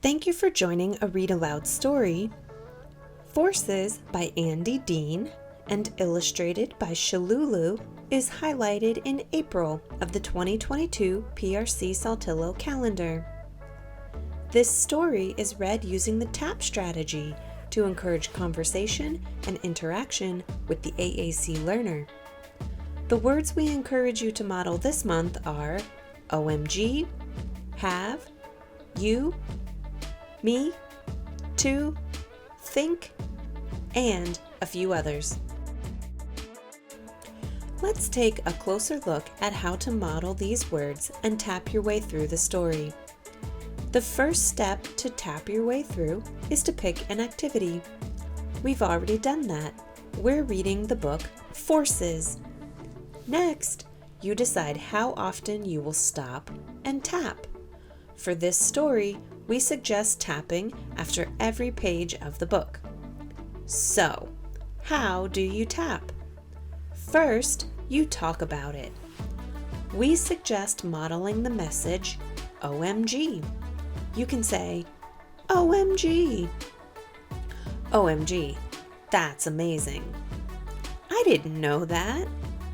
Thank you for joining a read-aloud story, Forces by Andi Diehn and illustrated by Shululu, is highlighted in April of the 2022 PRC-Saltillo Calendar. This story is read using the TAAP strategy to encourage conversation and interaction with the AAC learner. The words we encourage you to model this month are OMG, have, you, me, to, think, and a few others. Let's take a closer look at how to model these words and tap your way through the story. The first step to tap your way through is to pick an activity. We've already done that. We're reading the book Forces. Next, you decide how often you will stop and tap. For this story, we suggest tapping after every page of the book. So, how do you tap? First, you talk about it. We suggest modeling the message, OMG. You can say, OMG. OMG, that's amazing. I didn't know that.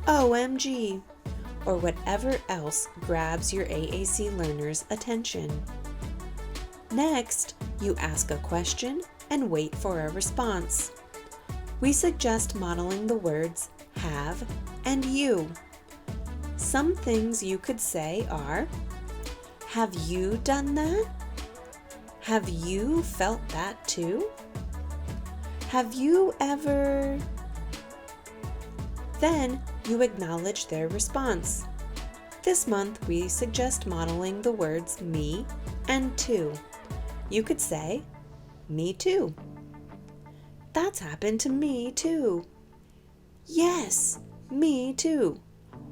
OMG. Or whatever else grabs your AAC learner's attention. Next, you ask a question and wait for a response. We suggest modeling the words have and you. Some things you could say are, have you done that? Have you felt that too? Have you ever? Then you acknowledge their response. This month we suggest modeling the words me and too. You could say, me too. That's happened to me too. Yes, me too.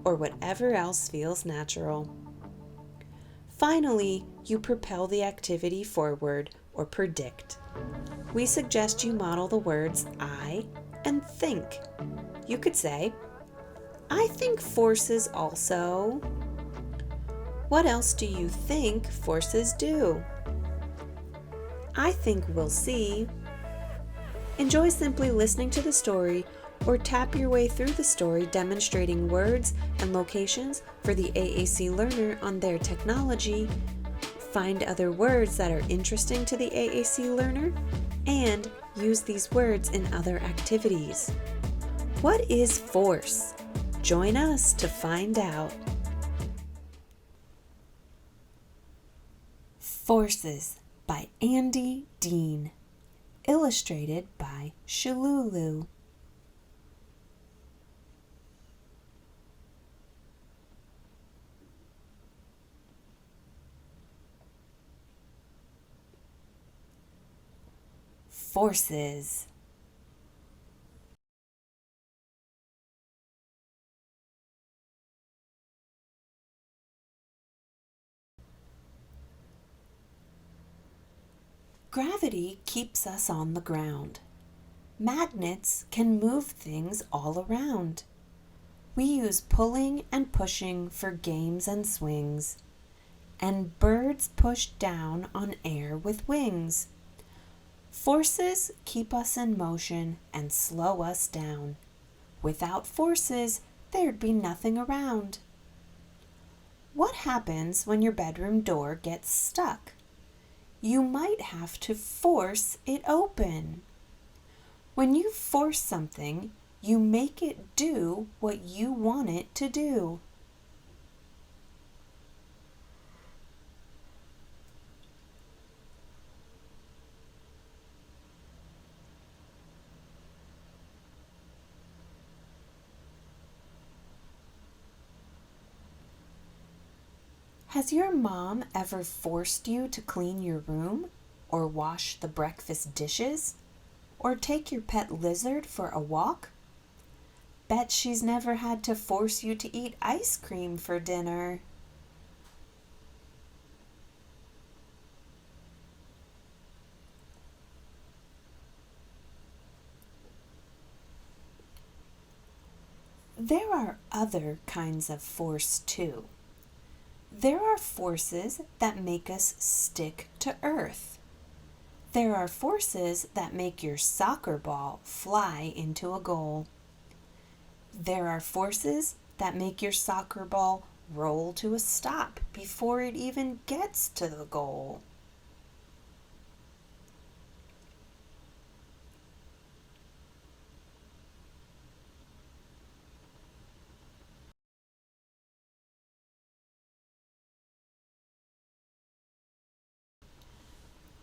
Or whatever else feels natural. Finally, you propel the activity forward or predict. We suggest you model the words I and think. You could say, I think forces also. What else do you think forces do? I think we'll see. Enjoy simply listening to the story or tap your way through the story demonstrating words and locations for the AAC learner on their technology. Find other words that are interesting to the AAC learner and use these words in other activities. What is force? Join us to find out. Forces by Andi Diehn, illustrated by Shululu. Forces. Gravity keeps us on the ground. Magnets can move things all around. We use pulling and pushing for games and swings. And birds push down on air with wings. Forces keep us in motion and slow us down. Without forces, there'd be nothing around. What happens when your bedroom door gets stuck? You might have to force it open. When you force something, you make it do what you want it to do. Has your mom ever forced you to clean your room, or wash the breakfast dishes, or take your pet lizard for a walk? Bet she's never had to force you to eat ice cream for dinner. There are other kinds of force too. There are forces that make us stick to earth. There are forces that make your soccer ball fly into a goal. There are forces that make your soccer ball roll to a stop before it even gets to the goal.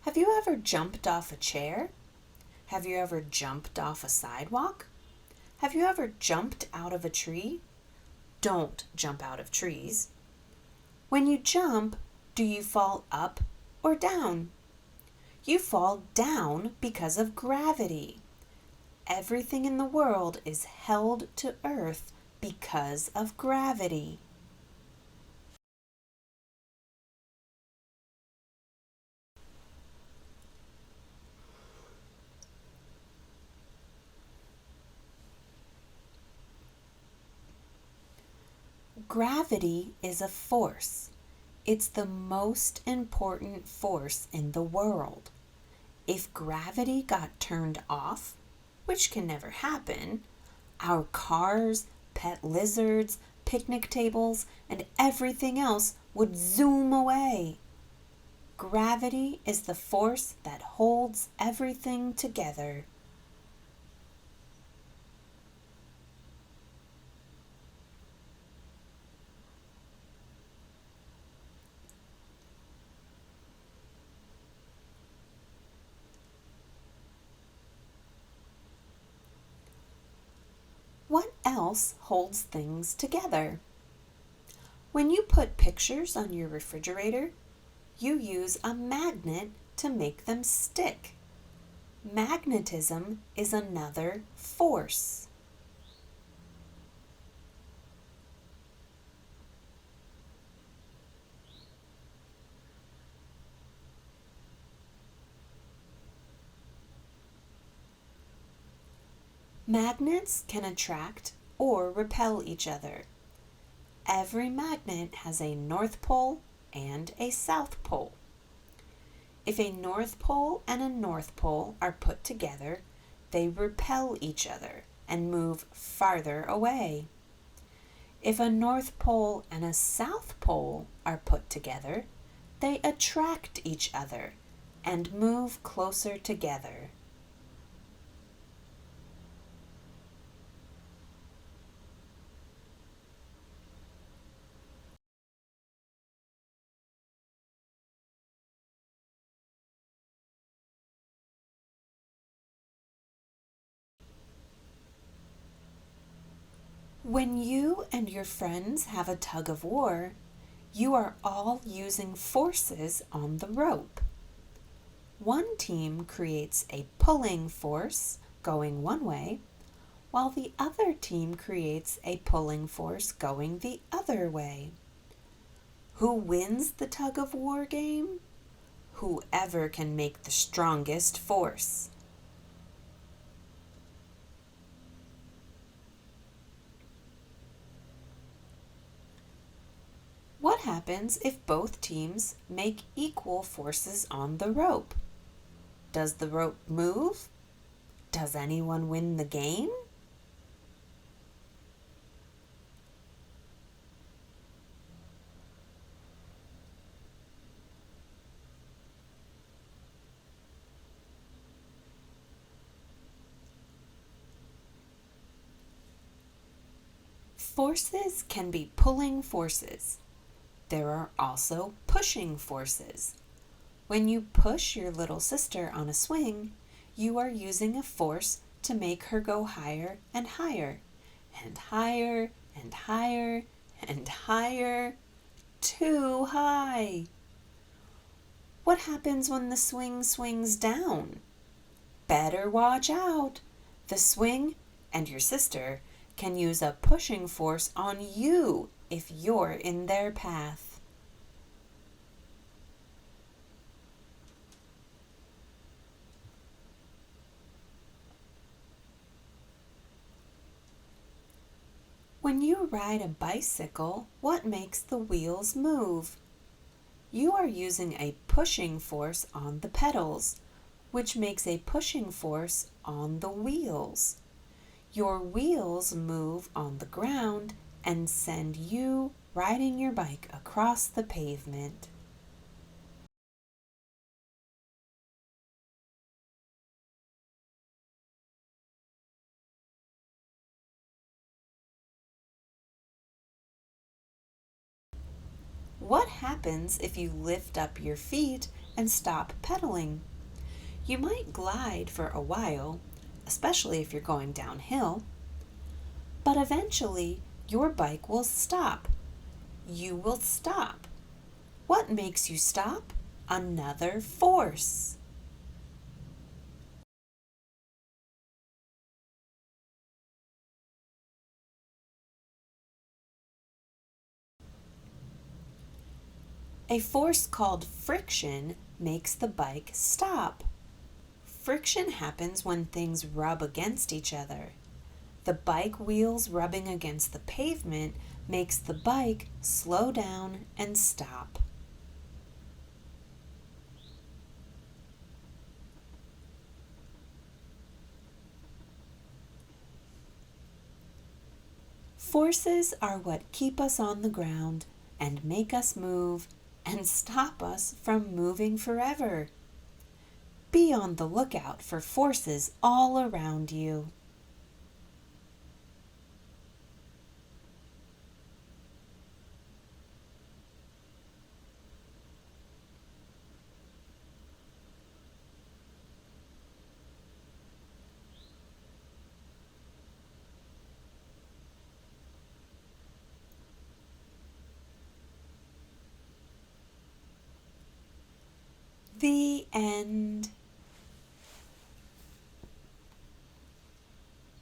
Have you ever jumped off a chair? Have you ever jumped off a sidewalk? Have you ever jumped out of a tree? Don't jump out of trees. When you jump, do you fall up or down? You fall down because of gravity. Everything in the world is held to earth because of gravity. Gravity is a force. It's the most important force in the world. If gravity got turned off, which can never happen, our cars, pet lizards, picnic tables, and everything else would zoom away. Gravity is the force that holds everything together. What else holds things together? When you put pictures on your refrigerator, you use a magnet to make them stick. Magnetism is another force. Magnets can attract or repel each other. Every magnet has a north pole and a south pole. If a north pole and a north pole are put together, they repel each other and move farther away. If a north pole and a south pole are put together, they attract each other and move closer together. When you and your friends have a tug of war, you are all using forces on the rope. One team creates a pulling force going one way, while the other team creates a pulling force going the other way. Who wins the tug of war game? Whoever can make the strongest force. What happens if both teams make equal forces on the rope? Does the rope move? Does anyone win the game? Forces can be pulling forces. There are also pushing forces. When you push your little sister on a swing, you are using a force to make her go higher and higher, and higher and higher and higher, too high. What happens when the swing swings down? Better watch out. The swing and your sister can use a pushing force on you if you're in their path. When you ride a bicycle, what makes the wheels move? You are using a pushing force on the pedals, which makes a pushing force on the wheels. Your wheels move on the ground and send you riding your bike across the pavement. What happens if you lift up your feet and stop pedaling? You might glide for a while, especially if you're going downhill, but eventually your bike will stop. You will stop. What makes you stop? Another force. A force called friction makes the bike stop. Friction happens when things rub against each other. The bike wheels rubbing against the pavement makes the bike slow down and stop. Forces are what keep us on the ground and make us move and stop us from moving forever. Be on the lookout for forces all around you. The end.